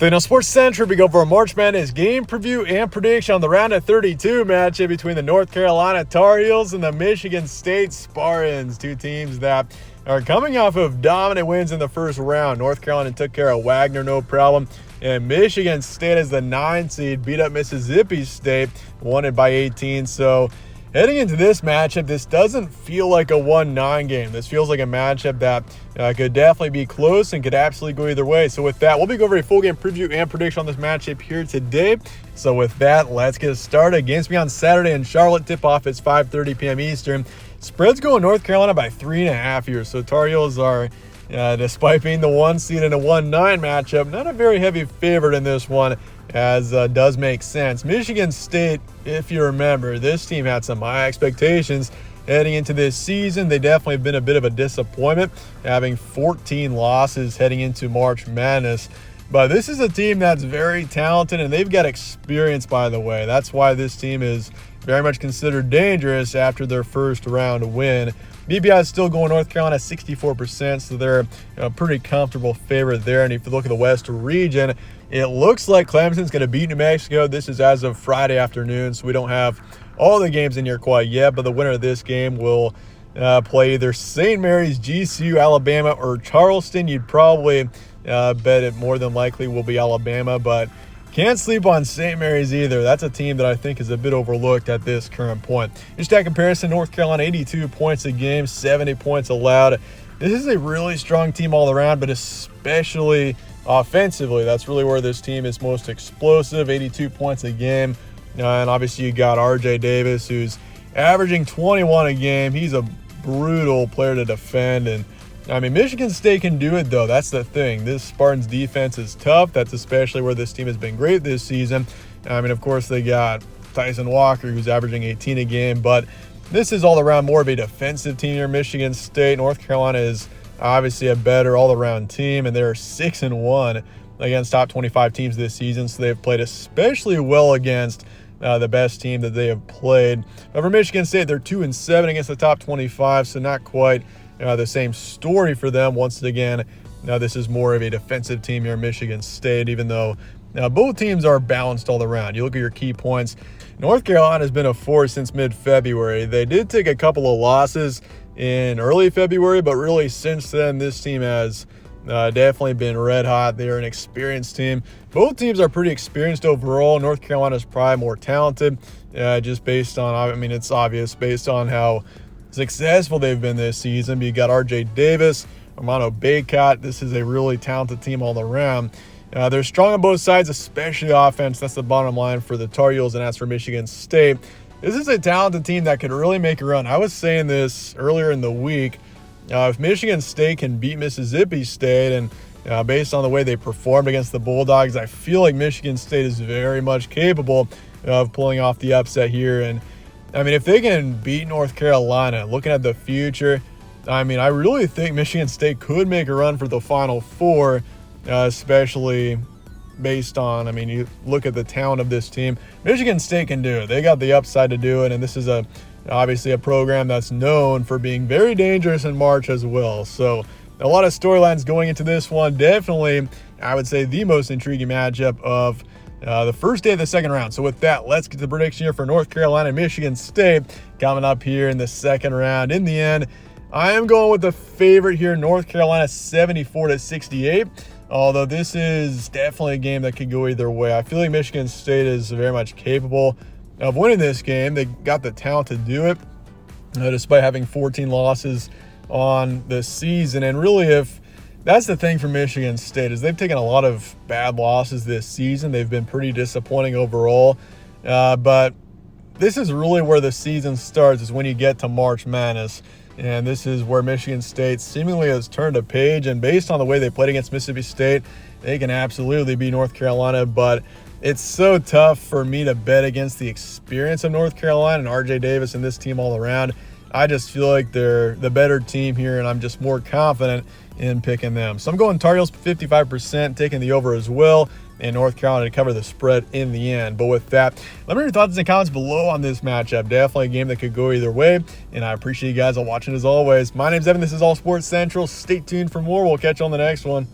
Then on Sports Central, we go for a March Madness game preview and prediction on the round of 32 matchup between the North Carolina Tar Heels and the Michigan State Spartans, two teams that are coming off of dominant wins in the first round. North Carolina took care of Wagner, no problem. And Michigan State as the 9 seed beat up Mississippi State, won it by 18. So heading into this matchup, this doesn't feel like a 1-9 game. This feels like a matchup that could definitely be close and could absolutely go either way. So with that, we'll be going over a full game preview and prediction on this matchup here today. So with that, let's get started. Games be on Saturday in Charlotte. Tip-off is 5:30 p.m. Eastern. Spread's going North Carolina by 3.5 here. So Tar Heels are, despite being the 1 seed in a 1-9 matchup, not a very heavy favorite in this one, as does make sense. Michigan State, if you remember, this team had some high expectations heading into this season. They definitely have been a bit of a disappointment, having 14 losses heading into March Madness. But this is a team that's very talented, and they've got experience, by the way. That's why this team is very much considered dangerous after their first round win. BPI is still going North Carolina 64%, so they're a pretty comfortable favorite there. And if you look at the West region, it looks like Clemson's going to beat New Mexico. This is as of Friday afternoon, so we don't have all the games in here quite yet, but the winner of this game will play either St. Mary's, GCU, Alabama, or Charleston. You'd probably bet it more than likely will be Alabama, but can't sleep on St. Mary's either. That's a team that I think is a bit overlooked at this current point. Just that comparison, North Carolina 82 points a game, 70 points allowed. This is a really strong team all around, but especially offensively. That's really where this team is most explosive, 82 points a game. And obviously you got RJ Davis, who's averaging 21 a game. He's a brutal player to defend, and I mean, Michigan State can do it, though. That's the thing. This Spartans defense is tough. That's especially where this team has been great this season. I mean, of course, they got Tyson Walker, who's averaging 18 a game, but this is all around more of a defensive team here. Michigan State, North Carolina is obviously a better all-around team, and they're 6-1 against top 25 teams this season, so they've played especially well against the best team that they have played. Over Michigan State, they're 2-7 against the top 25, so not quite the same story for them. Once again, now this is more of a defensive team here in Michigan State, even though both teams are balanced all around. You look at your key points. North Carolina has been a force since mid-February. They did take a couple of losses in early February, but really since then, this team has definitely been red hot. They're an experienced team. Both teams are pretty experienced overall. North Carolina's probably more talented, just based on, I mean, it's obvious based on how successful they've been this season. But you got RJ Davis, Armando Bacot. This is a really talented team all around. They're strong on both sides, especially offense. That's the bottom line for the Tar Heels, and as for Michigan State, this is a talented team that could really make a run. I was saying this earlier in the week. If Michigan State can beat Mississippi State, and based on the way they performed against the Bulldogs, I feel like Michigan State is very much capable of pulling off the upset here. And I mean, if they can beat North Carolina, looking at the future, I mean, I really think Michigan State could make a run for the Final Four, especially based on, I mean, you look at the talent of this team. Michigan State can do it. They got the upside to do it, and this is obviously a program that's known for being very dangerous in March as well. So a lot of storylines going into this one. Definitely, I would say, the most intriguing matchup of the first day of the second round. So with that, let's get the prediction here for North Carolina and Michigan State coming up here in the second round. In the end, I am going with the favorite here, North Carolina 74-68. Although this is definitely a game that could go either way. I feel like Michigan State is very much capable of winning this game. They got the talent to do it, despite having 14 losses on the season. And really, if that's the thing for Michigan State, is they've taken a lot of bad losses this season. They've been pretty disappointing overall. But this is really where the season starts, is when you get to March Madness. And this is where Michigan State seemingly has turned a page. And based on the way they played against Mississippi State, they can absolutely beat North Carolina. But it's so tough for me to bet against the experience of North Carolina and RJ Davis and this team all around. I just feel like they're the better team here, and I'm just more confident in picking them. So I'm going Tar Heels 55%, taking the over as well, and North Carolina to cover the spread in the end. But with that, let me know your thoughts in the comments below on this matchup. Definitely a game that could go either way, and I appreciate you guys all watching as always. My name's Evan. This is All Sports Central. Stay tuned for more. We'll catch you on the next one.